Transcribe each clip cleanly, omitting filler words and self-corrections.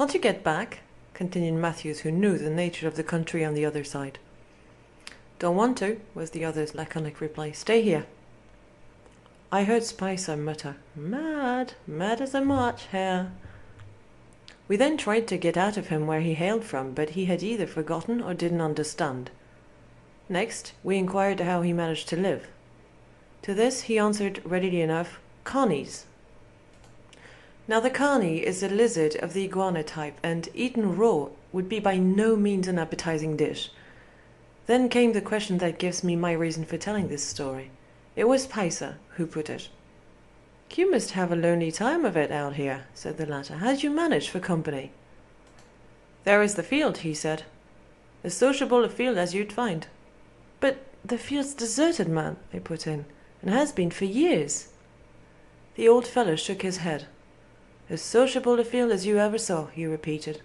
"Can't you get back?" continued Matthews, who knew the nature of the country on the other side. "Don't want to," was the other's laconic reply. "Stay here." I heard Spicer mutter, "Mad as a March hare." We then tried to get out of him where he hailed from, but he had either forgotten or didn't understand. Next, we inquired how he managed to live. To this he answered readily enough, "Carnies." Now the carny is a lizard of the iguana type, and eaten raw would be by no means an appetizing dish. Then came the question that gives me my reason for telling this story. It was Spicer who put it. "You must have a lonely time of it out here," said the latter. "How did you manage for company?" "There is the field," he said. "As sociable a field as you'd find." "But the field's deserted, man," I put in, "and has been for years." The old fellow shook his head. "As sociable a field as you ever saw," he repeated.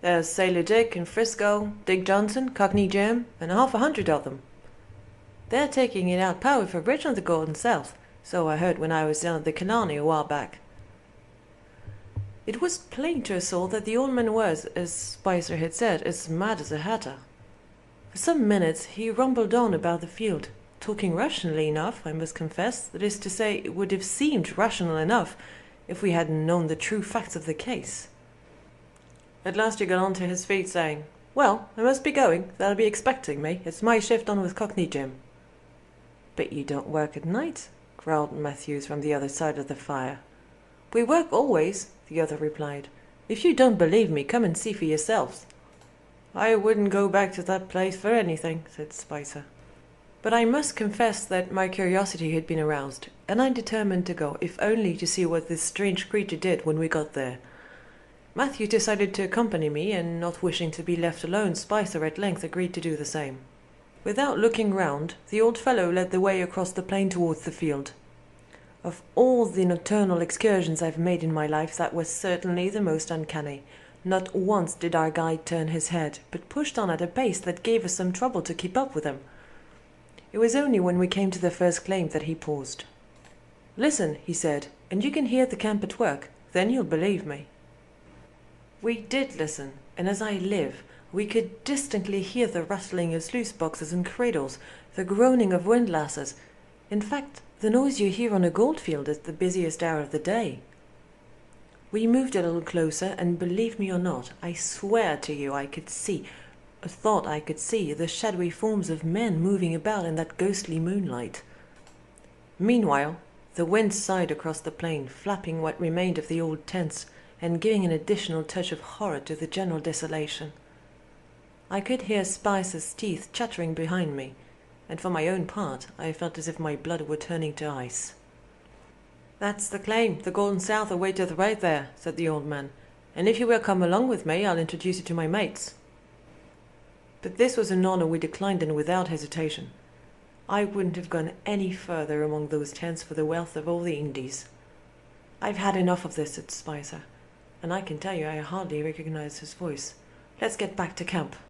"There's Sailor Dick and Frisco, Dick Johnson, Cockney Jim, and 100 of them. They're taking it out powerful rich on the Golden South, so I heard when I was down at the Killarney a while back." It was plain to us all that the old man was, as Spicer had said, as mad as a hatter. For some minutes he rumbled on about the field, talking rationally enough, I must confess. That is to say, it would have seemed rational enough if we hadn't known the true facts of the case. At last he got on to his feet, saying, "Well, I must be going. They'll be expecting me. It's my shift on with Cockney Jim." "But you don't work at night," growled Matthews from the other side of the fire. "We work always," the other replied. "If you don't believe me, come and see for yourselves." "I wouldn't go back to that place for anything," said Spicer. But I must confess that my curiosity had been aroused, and I determined to go, if only to see what this strange creature did when we got there. Matthew decided to accompany me, and not wishing to be left alone, Spicer at length agreed to do the same. Without looking round, the old fellow led the way across the plain towards the field. Of all the nocturnal excursions I've made in my life, that was certainly the most uncanny. Not once did our guide turn his head, but pushed on at a pace that gave us some trouble to keep up with him. It was only when we came to the first claim that he paused. "Listen," he said, "and you can hear the camp at work. Then you'll believe me." We did listen, and as I live, we could distinctly hear the rattling of sluice boxes and cradles, the groaning of windlasses. In fact, the noise you hear on a goldfield at the busiest hour of the day. We moved a little closer, and believe me or not, I swear to you I could see the shadowy forms of men moving about in that ghostly moonlight. Meanwhile, the wind sighed across the plain, flapping what remained of the old tents, and giving an additional touch of horror to the general desolation. I could hear Spicer's teeth chattering behind me, and for my own part, I felt as if my blood were turning to ice. "That's the claim, the Golden South away to the right there," said the old man, "and if you will come along with me, I'll introduce you to my mates." But this was an honor we declined, and without hesitation. I wouldn't have gone any further among those tents for the wealth of all the Indies. "I've had enough of this," said Spicer, and I can tell you I hardly recognized his voice. "Let's get back to camp."